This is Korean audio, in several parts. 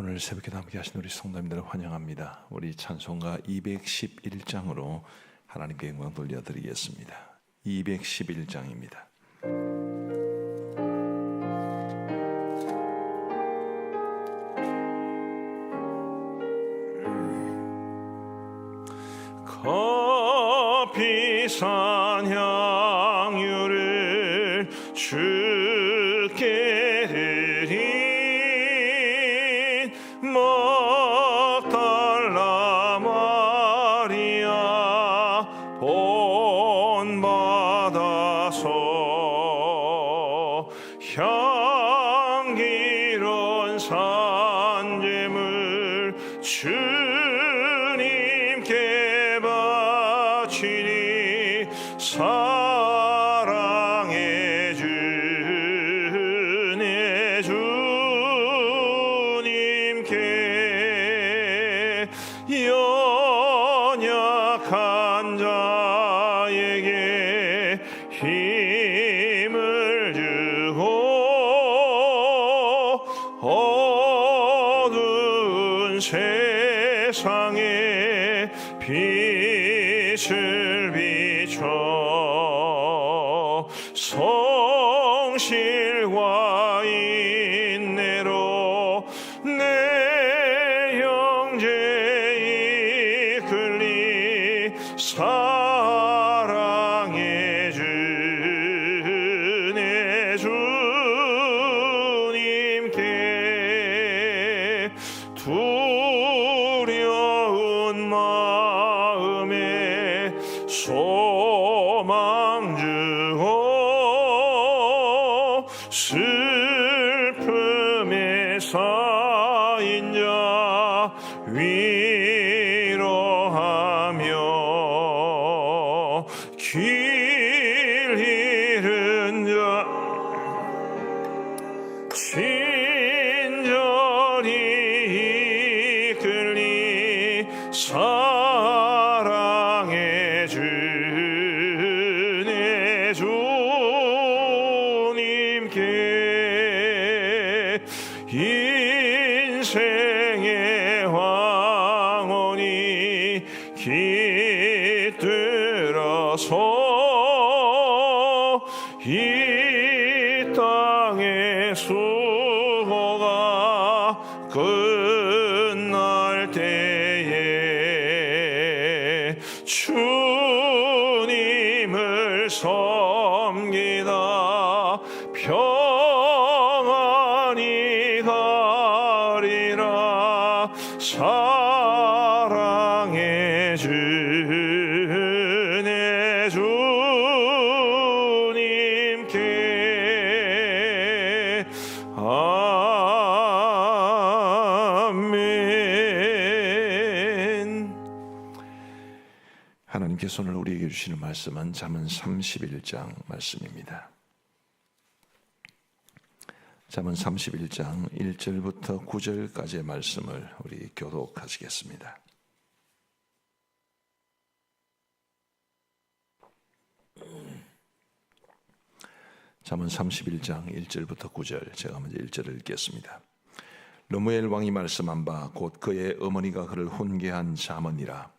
오늘 새벽에 함께 하신 우리 성도님들을 환영합니다. 우리 찬송가 211장으로 하나님께 영광 돌려드리겠습니다. 211장입니다. 비싼 향유를 주께 드린 막달라 마리아 본받아서 향기로운 산재물 주님께 바치니 사랑해 주네 주님께 연약한 자에게 힘을 주고 어두운 세상에 빛을 비춰 성실과 인내로 내 형제 이끌리 사랑해 주네 주님께 두려운 마음에 소망 주고 슬픔에 쌓인 자 위로하며 길 잃은 자 친절히 이끌리 사랑해 주네 주님께 인생의 황혼이 깃들어서 이 땅의 수고가 끝날 때에 주님을 섬기다 평안히 가리라 사랑해 주네 주님께 아멘. 하나님께서 오늘 우리에게 주시는 말씀은 잠언 31장 말씀입니다. 잠언 31장 1절부터 9절까지의 말씀을 우리 교독하시겠습니다. 잠언 31장 1절부터 9절, 제가 먼저 1절을 읽겠습니다. 르무엘 왕이 말씀한 바 곧 그의 어머니가 그를 훈계한 잠언이라.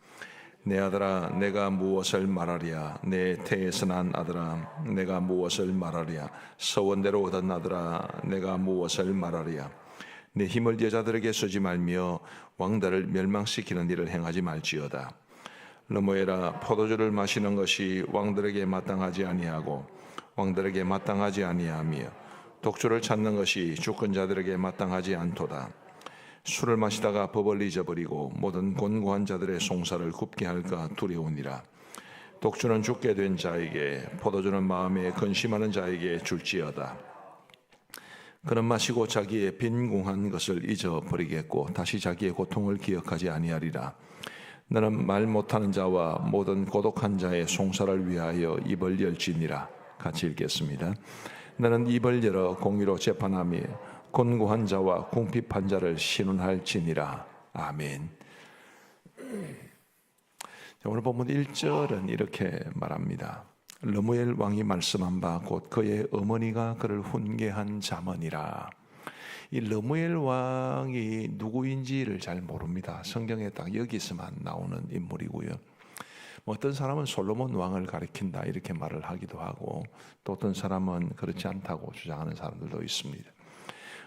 내 아들아, 내가 무엇을 말하랴? 내 태에서 난 아들아, 내가 무엇을 말하랴? 서원대로 얻은 아들아, 내가 무엇을 말하랴? 내 힘을 여자들에게 쓰지 말며 왕들을 멸망시키는 일을 행하지 말지어다. 르무엘아, 포도주를 마시는 것이 왕들에게 마땅하지 아니하고 왕들에게 마땅하지 아니하며 독주를 찾는 것이 주권 자들에게 마땅하지 않도다. 술을 마시다가 법을 잊어버리고 모든 곤고한 자들의 송사를 굽게 할까 두려우니라. 독주는 죽게 된 자에게, 포도주는 마음에 근심하는 자에게 줄지어다. 그는 마시고 자기의 빈궁한 것을 잊어버리겠고 다시 자기의 고통을 기억하지 아니하리라. 너는 말 못하는 자와 모든 고독한 자의 송사를 위하여 입을 열지니라. 같이 읽겠습니다. 너는 입을 열어 공의로 재판하며 곤고한 자와 궁핍한 자를 신원할지니라. 아멘. 오늘 본문 1절은 이렇게 말합니다. 르무엘 왕이 말씀한 바 곧 그의 어머니가 그를 훈계한 잠언이라. 이 러무엘 왕이 누구인지를 잘 모릅니다. 성경에 딱 여기서만 나오는 인물이고요. 뭐 어떤 사람은 솔로몬 왕을 가리킨다 이렇게 말을 하기도 하고, 또 어떤 사람은 그렇지 않다고 주장하는 사람들도 있습니다.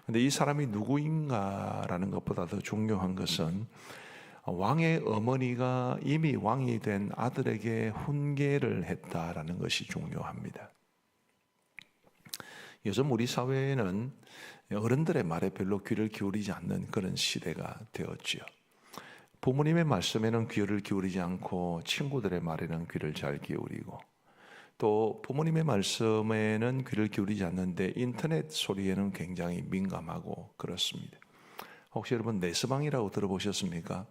그런데 이 사람이 누구인가라는 것보다 더 중요한 것은 왕의 어머니가 이미 왕이 된 아들에게 훈계를 했다라는 것이 중요합니다. 요즘 우리 사회에는 어른들의 말에 별로 귀를 기울이지 않는 그런 시대가 되었지요. 부모님의 말씀에는 귀를 기울이지 않고 친구들의 말에는 귀를 잘 기울이고, 또 부모님의 말씀에는 귀를 기울이지 않는데 인터넷 소리에는 굉장히 민감하고 그렇습니다. 혹시 여러분 네스방이라고 들어보셨습니까?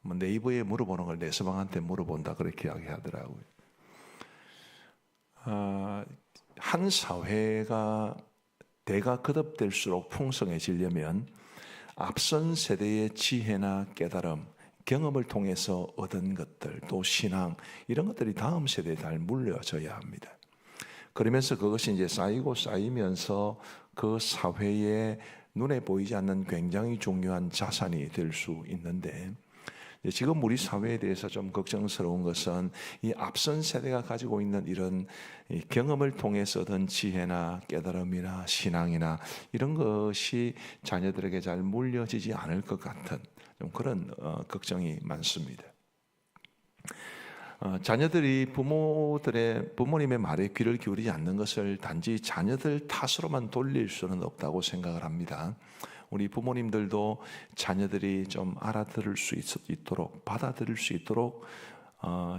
네이버에 물어보는 걸 네스방한테 물어본다 그렇게 이야기하더라고요. 한 사회가 대가 거듭될수록 풍성해지려면 앞선 세대의 지혜나 깨달음, 경험을 통해서 얻은 것들, 또 신앙, 이런 것들이 다음 세대에 잘 물려져야 합니다. 그러면서 그것이 이제 쌓이고 쌓이면서 그 사회에 눈에 보이지 않는 굉장히 중요한 자산이 될 수 있는데, 지금 우리 사회에 대해서 좀 걱정스러운 것은 이 앞선 세대가 가지고 있는 이런 경험을 통해서 얻은 지혜나 깨달음이나 신앙이나 이런 것이 자녀들에게 잘 물려지지 않을 것 같은 좀 그런 걱정이 많습니다. 자녀들이 부모님의 말에 귀를 기울이지 않는 것을 단지 자녀들 탓으로만 돌릴 수는 없다고 생각을 합니다. 우리 부모님들도 자녀들이 좀 알아들을 수 있도록, 받아들일 수 있도록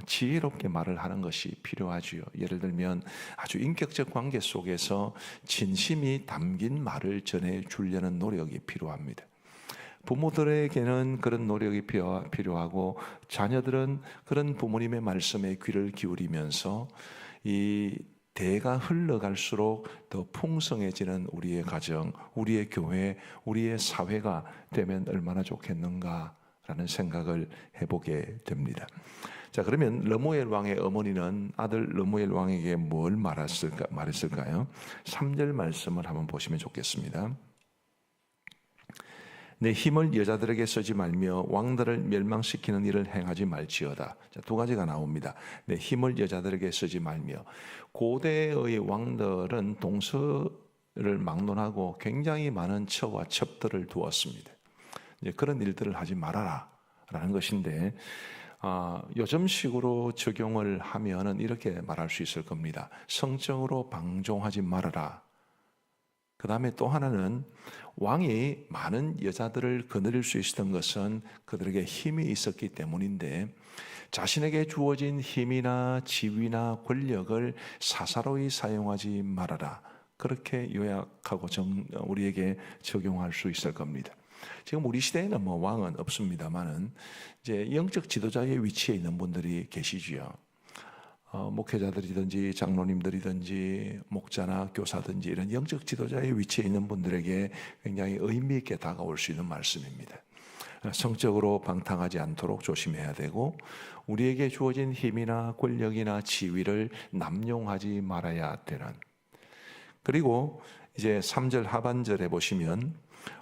지혜롭게 말을 하는 것이 필요하지요. 예를 들면 아주 인격적 관계 속에서 진심이 담긴 말을 전해 주려는 노력이 필요합니다. 부모들에게는 그런 노력이 필요하고, 자녀들은 그런 부모님의 말씀에 귀를 기울이면서 이 대가 흘러갈수록 더 풍성해지는 우리의 가정, 우리의 교회, 우리의 사회가 되면 얼마나 좋겠는가라는 생각을 해보게 됩니다. 자, 그러면 르무엘 왕의 어머니는 아들 르무엘 왕에게 뭘 말했을까요? 3절 말씀을 한번 보시면 좋겠습니다. 내 힘을 여자들에게 쓰지 말며 왕들을 멸망시키는 일을 행하지 말지어다. 자, 두 가지가 나옵니다. 내 힘을 여자들에게 쓰지 말며. 고대의 왕들은 동서를 막론하고 굉장히 많은 처와 첩들을 두었습니다. 이제 그런 일들을 하지 말아라 라는 것인데, 요즘식으로 적용을 하면은 이렇게 말할 수 있을 겁니다. 성적으로 방종하지 말아라. 그 다음에 또 하나는, 왕이 많은 여자들을 거느릴 수 있었던 것은 그들에게 힘이 있었기 때문인데, 자신에게 주어진 힘이나 지위나 권력을 사사로이 사용하지 말아라. 그렇게 요약하고 우리에게 적용할 수 있을 겁니다. 지금 우리 시대에는 뭐 왕은 없습니다만은 이제 영적 지도자의 위치에 있는 분들이 계시지요. 목회자들이든지 장로님들이든지 목자나 교사든지 이런 영적 지도자의 위치에 있는 분들에게 굉장히 의미 있게 다가올 수 있는 말씀입니다. 성적으로 방탕하지 않도록 조심해야 되고, 우리에게 주어진 힘이나 권력이나 지위를 남용하지 말아야 되는. 그리고 이제 3절 하반절에 보시면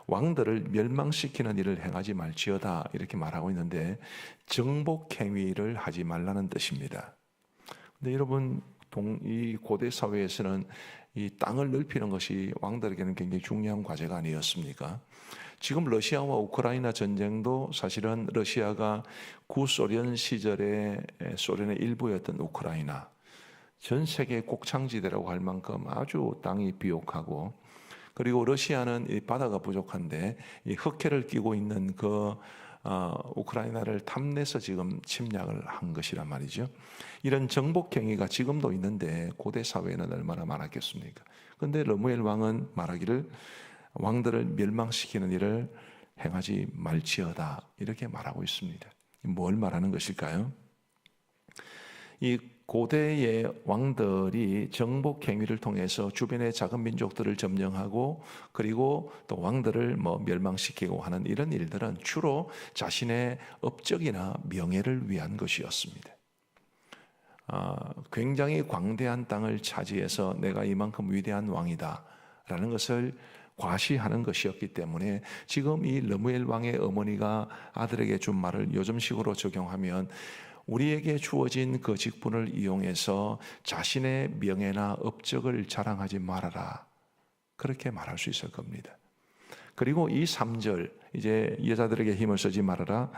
왕들을 멸망시키는 일을 행하지 말지어다 이렇게 말하고 있는데, 정복행위를 하지 말라는 뜻입니다. 근데 여러분, 이 고대 사회에서는 이 땅을 넓히는 것이 왕들에게는 굉장히 중요한 과제가 아니었습니까? 지금 러시아와 우크라이나 전쟁도 사실은 러시아가 구소련 시절에 소련의 일부였던 우크라이나, 전 세계 곡창지대라고 할 만큼 아주 땅이 비옥하고, 그리고 러시아는 이 바다가 부족한데 이 흑해를 끼고 있는 우크라이나를 탐내서 지금 침략을 한 것이란 말이죠. 이런 정복행위가 지금도 있는데 고대 사회에는 얼마나 많았겠습니까? 그런데 르무엘 왕은 말하기를 왕들을 멸망시키는 일을 행하지 말지어다 이렇게 말하고 있습니다. 뭘 말하는 것일까요? 이 고대의 왕들이 정복 행위를 통해서 주변의 작은 민족들을 점령하고, 그리고 또 왕들을 멸망시키고 하는 이런 일들은 주로 자신의 업적이나 명예를 위한 것이었습니다. 굉장히 광대한 땅을 차지해서 내가 이만큼 위대한 왕이다 라는 것을 과시하는 것이었기 때문에 지금 이 르무엘 왕의 어머니가 아들에게 준 말을 요즘식으로 적용하면 우리에게 주어진 그 직분을 이용해서 자신의 명예나 업적을 자랑하지 말아라. 그렇게 말할 수 있을 겁니다. 그리고 이 3절, 이제 여자들에게 힘을 쓰지 말아라,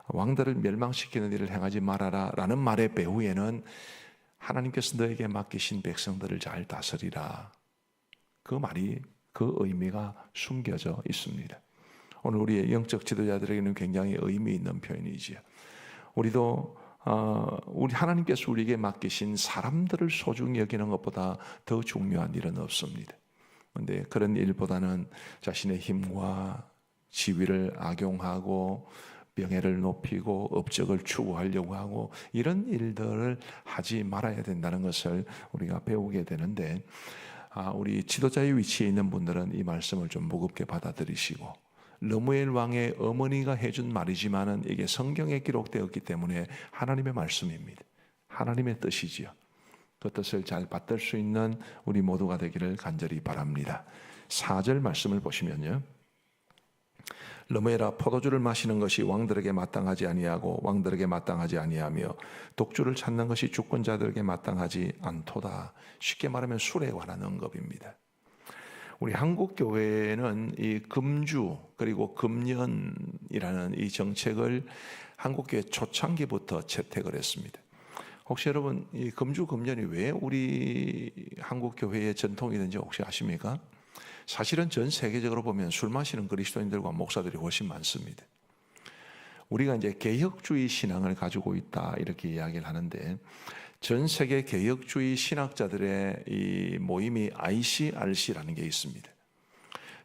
왕들을 멸망시키는 일을 행하지 말아라 라는 말의 배후에는 하나님께서 너에게 맡기신 백성들을 잘 다스리라, 그 말이, 그 의미가 숨겨져 있습니다. 오늘 우리의 영적 지도자들에게는 굉장히 의미 있는 표현이지요. 우리도 우리 하나님께서 우리에게 맡기신 사람들을 소중히 여기는 것보다 더 중요한 일은 없습니다. 그런데 그런 일보다는 자신의 힘과 지위를 악용하고 명예를 높이고 업적을 추구하려고 하고 이런 일들을 하지 말아야 된다는 것을 우리가 배우게 되는데, 우리 지도자의 위치에 있는 분들은 이 말씀을 좀 무겁게 받아들이시고, 르무엘 왕의 어머니가 해준 말이지만은 이게 성경에 기록되었기 때문에 하나님의 말씀입니다. 하나님의 뜻이지요. 그 뜻을 잘 받들 수 있는 우리 모두가 되기를 간절히 바랍니다. 4절 말씀을 보시면요, 르무엘아, 포도주를 마시는 것이 왕들에게 마땅하지 아니하고 왕들에게 마땅하지 아니하며 독주를 찾는 것이 주권자들에게 마땅하지 않도다. 쉽게 말하면 술에 관한 언급입니다. 우리 한국 교회는 이 금주 그리고 금연이라는 이 정책을 한국 교회 초창기부터 채택을 했습니다. 혹시 여러분 이 금주 금연이 왜 우리 한국 교회의 전통이 된지 혹시 아십니까? 사실은 전 세계적으로 보면 술 마시는 그리스도인들과 목사들이 훨씬 많습니다. 우리가 이제 개혁주의 신앙을 가지고 있다 이렇게 이야기를 하는데, 전 세계 개혁주의 신학자들의 이 모임이 ICRC라는 게 있습니다.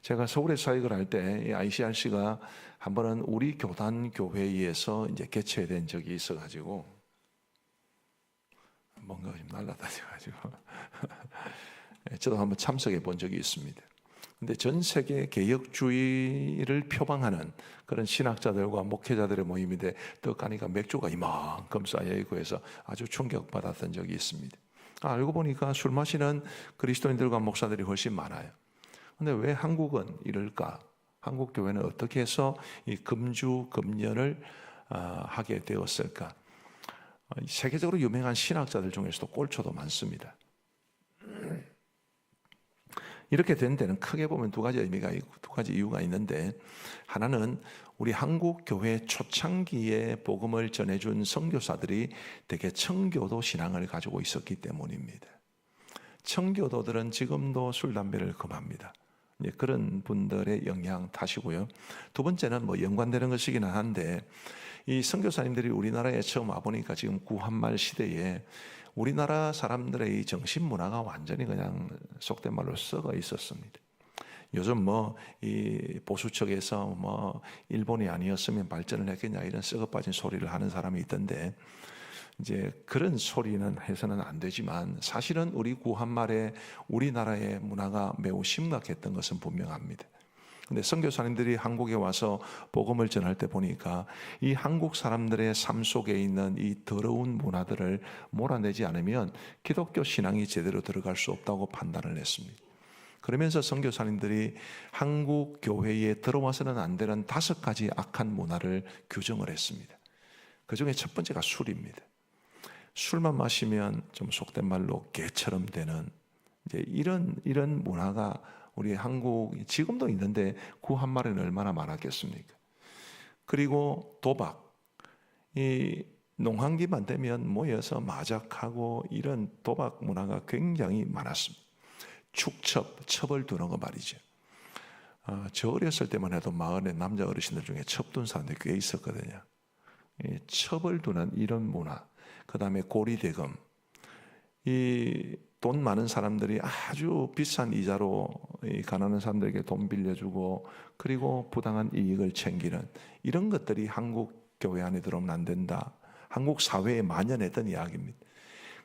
제가 서울에 사역을 할 때 이 ICRC가 한 번은 우리 교단 교회에서 이제 개최된 적이 있어가지고 뭔가 좀 날아다녀가지고 저도 한번 참석해 본 적이 있습니다. 근데 전 세계 개혁주의를 표방하는 그런 신학자들과 목회자들의 모임인데 떡 하니까 맥주가 이만큼 쌓여있고 해서 아주 충격받았던 적이 있습니다. 알고 보니까 술 마시는 그리스도인들과 목사들이 훨씬 많아요. 근데 왜 한국은 이럴까? 한국 교회는 어떻게 해서 이 금주 금연을 하게 되었을까? 세계적으로 유명한 신학자들 중에서도 꼴초도 많습니다. 이렇게 된 데는 크게 보면 두 가지 의미가 있고 두 가지 이유가 있는데, 하나는 우리 한국 교회 초창기에 복음을 전해준 선교사들이 대개 청교도 신앙을 가지고 있었기 때문입니다. 청교도들은 지금도 술 담배를 금합니다. 그런 분들의 영향 탓이고요. 두 번째는 뭐 연관되는 것이긴 한데, 이 선교사님들이 우리나라에 처음 와보니까 지금 구한말 시대에 우리나라 사람들의 이 정신 문화가 완전히 그냥 속된 말로 썩어 있었습니다. 요즘 뭐 이 보수 측에서 뭐 일본이 아니었으면 발전을 했겠냐 이런 썩어 빠진 소리를 하는 사람이 있던데, 이제 그런 소리는 해서는 안 되지만 사실은 우리 구한말에 우리나라의 문화가 매우 심각했던 것은 분명합니다. 근데 선교사님들이 한국에 와서 복음을 전할 때 보니까 이 한국 사람들의 삶 속에 있는 이 더러운 문화들을 몰아내지 않으면 기독교 신앙이 제대로 들어갈 수 없다고 판단을 했습니다. 그러면서 선교사님들이 한국 교회에 들어와서는 안 되는 5가지 악한 문화를 규정을 했습니다. 그 중에 첫 번째가 술입니다. 술만 마시면 좀 속된 말로 개처럼 되는 이제 이런 문화가 우리 한국 지금도 있는데 구한말에는 얼마나 많았겠습니까? 그리고 도박, 이 농한기만 되면 모여서 마작하고 이런 도박 문화가 굉장히 많았습니다. 축첩, 첩을 두는 거 말이죠. 저 어렸을 때만 해도 마을에 남자 어르신들 중에 첩 둔 사람들이 꽤 있었거든요. 이 첩을 두는 이런 문화, 그 다음에 고리대금, 이 돈 많은 사람들이 아주 비싼 이자로 이 가난한 사람들에게 돈 빌려주고 그리고 부당한 이익을 챙기는 이런 것들이 한국 교회 안에 들어오면 안 된다. 한국 사회에 만연했던 이야기입니다.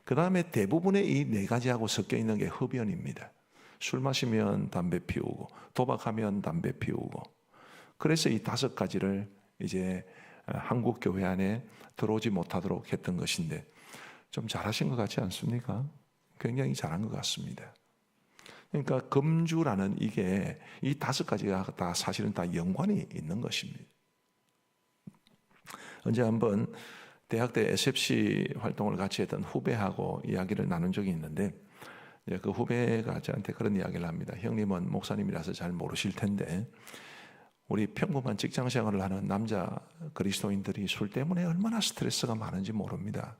그 다음에 대부분의 이 4가지하고 섞여 있는 게 흡연입니다. 술 마시면 담배 피우고 도박하면 담배 피우고, 그래서 이 5가지를 이제 한국 교회 안에 들어오지 못하도록 했던 것인데 좀 잘하신 것 같지 않습니까? 굉장히 잘한 것 같습니다. 그러니까 금주라는 이게 이 5가지가 다 사실은 다 연관이 있는 것입니다. 언제 한번 대학 때 SFC 활동을 같이 했던 후배하고 이야기를 나눈 적이 있는데, 그 후배가 저한테 그런 이야기를 합니다. 형님은 목사님이라서 잘 모르실 텐데 우리 평범한 직장 생활을 하는 남자 그리스도인들이 술 때문에 얼마나 스트레스가 많은지 모릅니다.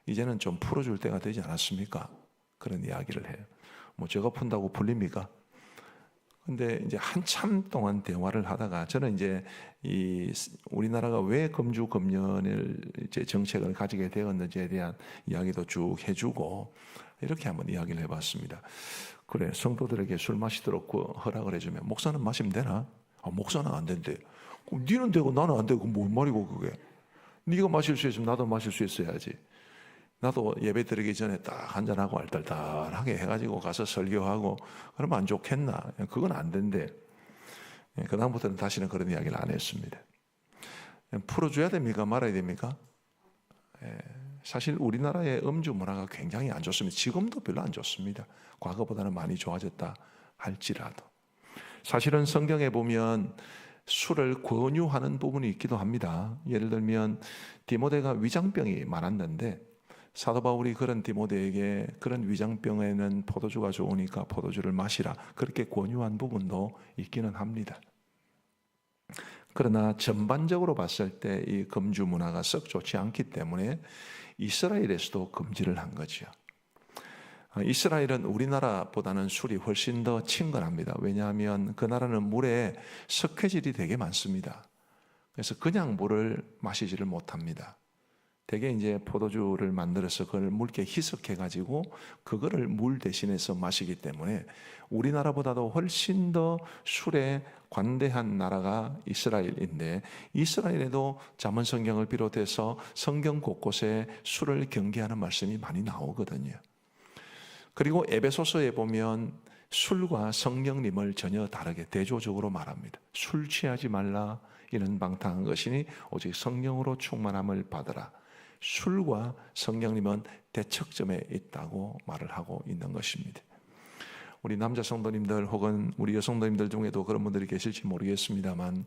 이제는 좀 풀어줄 때가 되지 않았습니까? 그런 이야기를 해요. 뭐 제가 푼다고 풀립니까? 근데 이제 한참 동안 대화를 하다가 저는 이제 이 우리나라가 왜 금주 금연을 이제 정책을 가지게 되었는지에 대한 이야기도 쭉 해주고 이렇게 한번 이야기를 해봤습니다. 그래, 성도들에게 술 마시도록 허락을 해주면 목사는 마시면 되나? 목사는 안 된대. 그럼 니는 되고 나는 안 되고 뭔 말이고 그게? 네가 마실 수 있으면 나도 마실 수 있어야지. 나도 예배 드리기 전에 딱 한잔하고 알딸딸하게 해가지고 가서 설교하고 그러면 안 좋겠나? 그건 안 된대. 그 다음부터는 다시는 그런 이야기를 안 했습니다. 풀어줘야 됩니까? 말아야 됩니까? 사실 우리나라의 음주 문화가 굉장히 안 좋습니다. 지금도 별로 안 좋습니다. 과거보다는 많이 좋아졌다 할지라도. 사실은 성경에 보면 술을 권유하는 부분이 있기도 합니다. 예를 들면 디모데가 위장병이 많았는데 사도 바울이 그런 디모데에게 그런 위장병에는 포도주가 좋으니까 포도주를 마시라 그렇게 권유한 부분도 있기는 합니다. 그러나 전반적으로 봤을 때 이 금주 문화가 썩 좋지 않기 때문에 이스라엘에서도 금지를 한 거죠. 이스라엘은 우리나라보다는 술이 훨씬 더 친근합니다. 왜냐하면 그 나라는 물에 석회질이 되게 많습니다. 그래서 그냥 물을 마시지를 못합니다. 대개 이제 포도주를 만들어서 그걸 묽게 희석해가지고 그거를 물 대신해서 마시기 때문에 우리나라보다도 훨씬 더 술에 관대한 나라가 이스라엘인데, 이스라엘에도 잠언 성경을 비롯해서 성경 곳곳에 술을 경계하는 말씀이 많이 나오거든요. 그리고 에베소서에 보면 술과 성령님을 전혀 다르게 대조적으로 말합니다. 술 취하지 말라, 이는 방탕한 것이니 오직 성령으로 충만함을 받으라. 술과 성령님은 대척점에 있다고 말을 하고 있는 것입니다. 우리 남자 성도님들 혹은 우리 여성도님들 중에도 그런 분들이 계실지 모르겠습니다만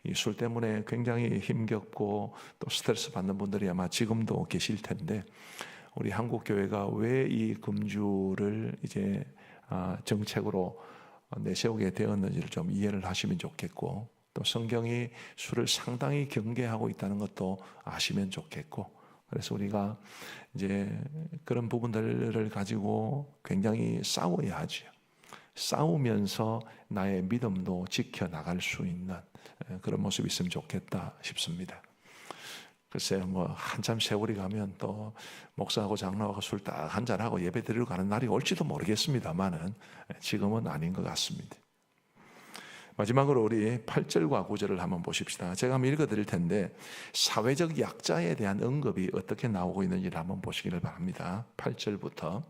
이 술 때문에 굉장히 힘겹고 또 스트레스 받는 분들이 아마 지금도 계실 텐데, 우리 한국 교회가 왜 이 금주를 이제 정책으로 내세우게 되었는지를 좀 이해를 하시면 좋겠고, 또 성경이 술을 상당히 경계하고 있다는 것도 아시면 좋겠고, 그래서 우리가 이제 그런 부분들을 가지고 굉장히 싸워야 하죠. 싸우면서 나의 믿음도 지켜나갈 수 있는 그런 모습이 있으면 좋겠다 싶습니다. 글쎄요, 뭐 한참 세월이 가면 또 목사하고 장로하고 술 딱 한잔하고 예배 드리러 가는 날이 올지도 모르겠습니다만은 지금은 아닌 것 같습니다. 마지막으로 우리 8절과 9절을 한번 보십시다. 제가 한번 읽어드릴 텐데 사회적 약자에 대한 언급이 어떻게 나오고 있는지를 한번 보시기를 바랍니다. 8절부터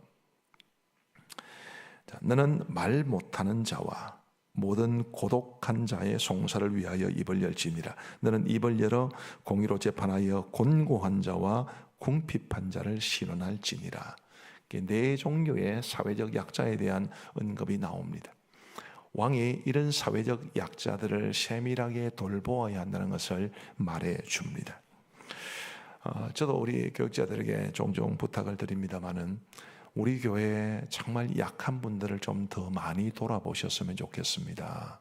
너는 말 못하는 자와 모든 고독한 자의 송사를 위하여 입을 열지니라. 너는 입을 열어 공의로 재판하여 곤고한 자와 궁핍한 자를 신원할지니라. 네 종류의 사회적 약자에 대한 언급이 나옵니다. 왕이 이런 사회적 약자들을 세밀하게 돌보아야 한다는 것을 말해 줍니다. 저도 우리 교육자들에게 종종 부탁을 드립니다마는 우리 교회에 정말 약한 분들을 좀 더 많이 돌아보셨으면 좋겠습니다.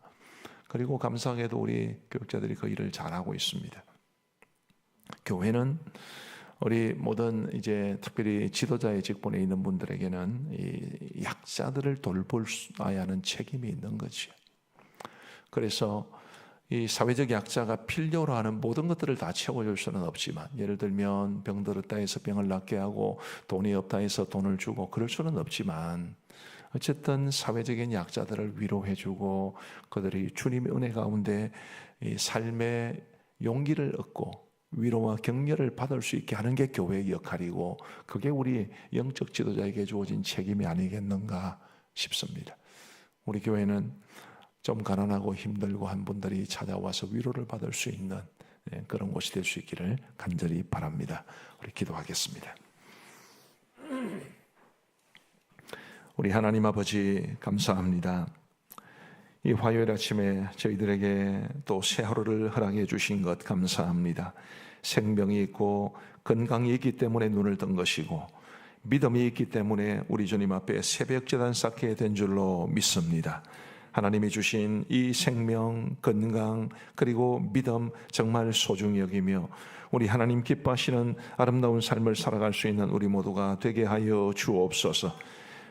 그리고 감사하게도 우리 교육자들이 그 일을 잘하고 있습니다. 교회는 우리 모든 이제 특별히 지도자의 직분에 있는 분들에게는 이 약자들을 돌봐야 하는 책임이 있는 거죠. 그래서 이 사회적 약자가 필요로 하는 모든 것들을 다 채워줄 수는 없지만, 예를 들면 병들었다 해서 병을 낫게 하고 돈이 없다 해서 돈을 주고 그럴 수는 없지만, 어쨌든 사회적인 약자들을 위로해주고 그들이 주님의 은혜 가운데 이 삶의 용기를 얻고 위로와 격려를 받을 수 있게 하는 게 교회의 역할이고, 그게 우리 영적 지도자에게 주어진 책임이 아니겠는가 싶습니다. 우리 교회는 좀 가난하고 힘들고 한 분들이 찾아와서 위로를 받을 수 있는 그런 곳이 될 수 있기를 간절히 바랍니다. 우리 기도하겠습니다. 우리 하나님 아버지 감사합니다. 이 화요일 아침에 저희들에게 또 새 하루를 허락해 주신 것 감사합니다. 생명이 있고 건강이 있기 때문에 눈을 뜬 것이고 믿음이 있기 때문에 우리 주님 앞에 새벽제단 쌓게 된 줄로 믿습니다. 하나님이 주신 이 생명, 건강 그리고 믿음 정말 소중히 여기며 우리 하나님 기뻐하시는 아름다운 삶을 살아갈 수 있는 우리 모두가 되게 하여 주옵소서.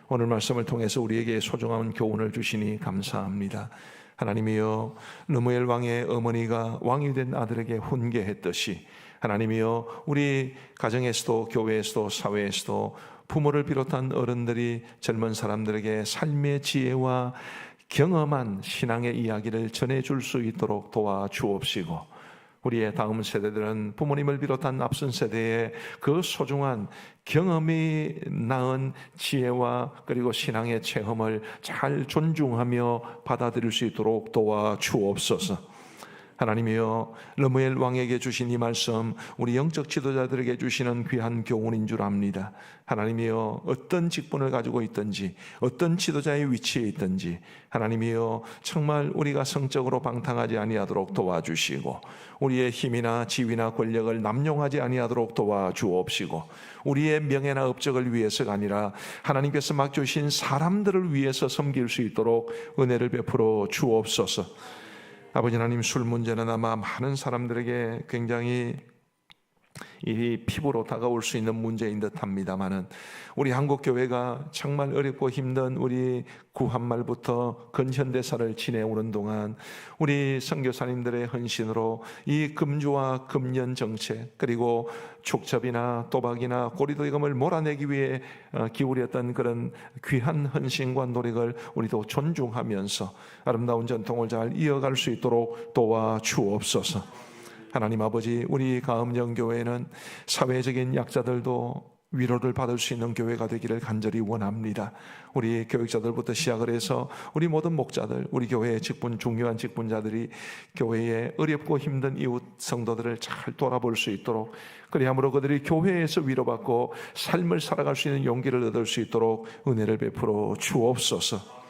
오늘 말씀을 통해서 우리에게 소중한 교훈을 주시니 감사합니다. 하나님이여, 르무엘 왕의 어머니가 왕이 된 아들에게 훈계했듯이 하나님이여, 우리 가정에서도 교회에서도 사회에서도 부모를 비롯한 어른들이 젊은 사람들에게 삶의 지혜와 경험한 신앙의 이야기를 전해줄 수 있도록 도와주옵시고, 우리의 다음 세대들은 부모님을 비롯한 앞선 세대의 그 소중한 경험이 낳은 지혜와 그리고 신앙의 체험을 잘 존중하며 받아들일 수 있도록 도와주옵소서. 하나님이여, 르무엘 왕에게 주신 이 말씀 우리 영적 지도자들에게 주시는 귀한 교훈인 줄 압니다. 하나님이여, 어떤 직분을 가지고 있든지 어떤 지도자의 위치에 있든지 하나님이여, 정말 우리가 성적으로 방탕하지 아니하도록 도와주시고 우리의 힘이나 지위나 권력을 남용하지 아니하도록 도와주옵시고 우리의 명예나 업적을 위해서가 아니라 하나님께서 맡겨주신 사람들을 위해서 섬길 수 있도록 은혜를 베풀어 주옵소서. 아버지 하나님, 술 문제는 아마 많은 사람들에게 굉장히 이 피부로 다가올 수 있는 문제인 듯 합니다만은 우리 한국교회가 정말 어렵고 힘든 우리 구한말부터 근현대사를 지내오는 동안 우리 선교사님들의 헌신으로 이 금주와 금연 정책 그리고 촉첩이나 도박이나 고리도금을 몰아내기 위해 기울였던 그런 귀한 헌신과 노력을 우리도 존중하면서 아름다운 전통을 잘 이어갈 수 있도록 도와주옵소서. 하나님 아버지, 우리 가음령교회는 사회적인 약자들도 위로를 받을 수 있는 교회가 되기를 간절히 원합니다. 우리 교육자들부터 시작을 해서 우리 모든 목자들, 우리 교회의 중요한 직분자들이 교회의 어렵고 힘든 이웃 성도들을 잘 돌아볼 수 있도록, 그리함으로 그들이 교회에서 위로받고 삶을 살아갈 수 있는 용기를 얻을 수 있도록 은혜를 베풀어 주옵소서.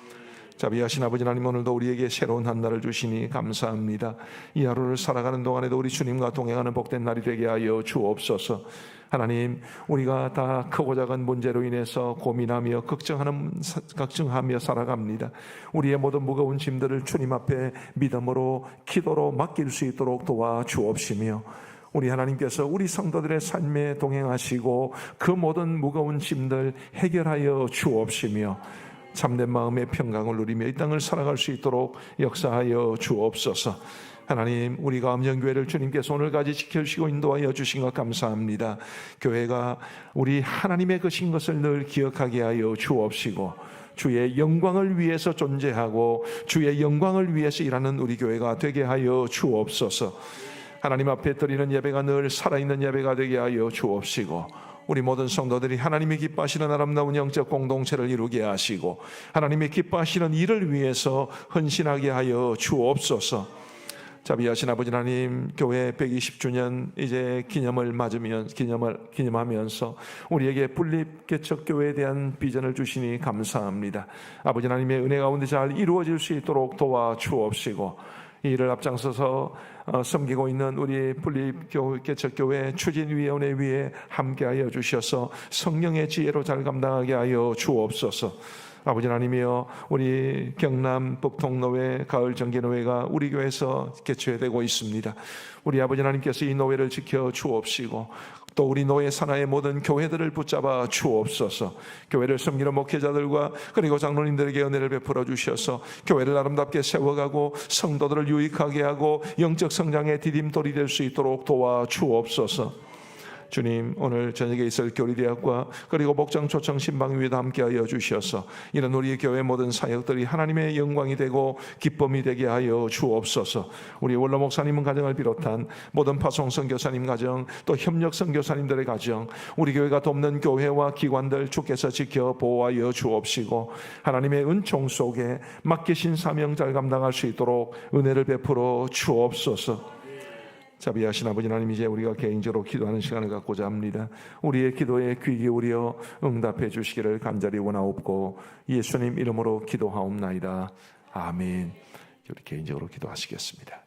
자비하신 아버지 하나님, 오늘도 우리에게 새로운 한 날을 주시니 감사합니다. 이 하루를 살아가는 동안에도 우리 주님과 동행하는 복된 날이 되게 하여 주옵소서. 하나님, 우리가 다 크고 작은 문제로 인해서 고민하며 걱정하며 살아갑니다. 우리의 모든 무거운 짐들을 주님 앞에 믿음으로 기도로 맡길 수 있도록 도와주옵시며 우리 하나님께서 우리 성도들의 삶에 동행하시고 그 모든 무거운 짐들 해결하여 주옵시며 참된 마음의 평강을 누리며 이 땅을 살아갈 수 있도록 역사하여 주옵소서. 하나님, 우리 가음령교회를 주님께서 오늘까지 지켜주시고 인도하여 주신 것 감사합니다. 교회가 우리 하나님의 것인 것을 늘 기억하게 하여 주옵시고 주의 영광을 위해서 존재하고 주의 영광을 위해서 일하는 우리 교회가 되게 하여 주옵소서. 하나님 앞에 드리는 예배가 늘 살아있는 예배가 되게 하여 주옵시고 우리 모든 성도들이 하나님이 기뻐하시는 아름다운 영적 공동체를 이루게 하시고 하나님이 기뻐하시는 일을 위해서 헌신하게 하여 주옵소서. 자비하신 아버지 하나님, 교회 120주년 이제 기념하면서 우리에게 분립개척교회에 대한 비전을 주시니 감사합니다. 아버지 하나님의 은혜 가운데 잘 이루어질 수 있도록 도와주옵시고 이 일을 앞장서서 섬기고 있는 우리 분립개척교회 추진위원회 위에 함께하여 주셔서 성령의 지혜로 잘 감당하게 하여 주옵소서. 아버지 하나님이여, 우리 경남 북통노회 가을정기노회가 우리 교회에서 개최되고 있습니다. 우리 아버지 하나님께서 이 노회를 지켜 주옵시고 또 우리 노회 산하의 모든 교회들을 붙잡아 주옵소서. 교회를 섬기는 목회자들과 그리고 장로님들에게 은혜를 베풀어 주셔서 교회를 아름답게 세워가고 성도들을 유익하게 하고 영적 성장의 디딤돌이 될 수 있도록 도와 주옵소서. 주님, 오늘 저녁에 있을 교리대학과 그리고 목장 초청 신방위에도 함께하여 주셔서 이런 우리 교회 모든 사역들이 하나님의 영광이 되고 기쁨이 되게 하여 주옵소서. 우리 원로 목사님 가정을 비롯한 모든 파송 선교사님 가정, 또 협력 선교사님들의 가정, 우리 교회가 돕는 교회와 기관들 주께서 지켜 보호하여 주옵시고 하나님의 은총 속에 맡기신 사명 잘 감당할 수 있도록 은혜를 베풀어 주옵소서. 자비하신 아버지 하나님, 이제 우리가 개인적으로 기도하는 시간을 갖고자 합니다. 우리의 기도에 귀 기울여 응답해 주시기를 간절히 원하옵고 예수님 이름으로 기도하옵나이다. 아멘. 우리 개인적으로 기도하시겠습니다.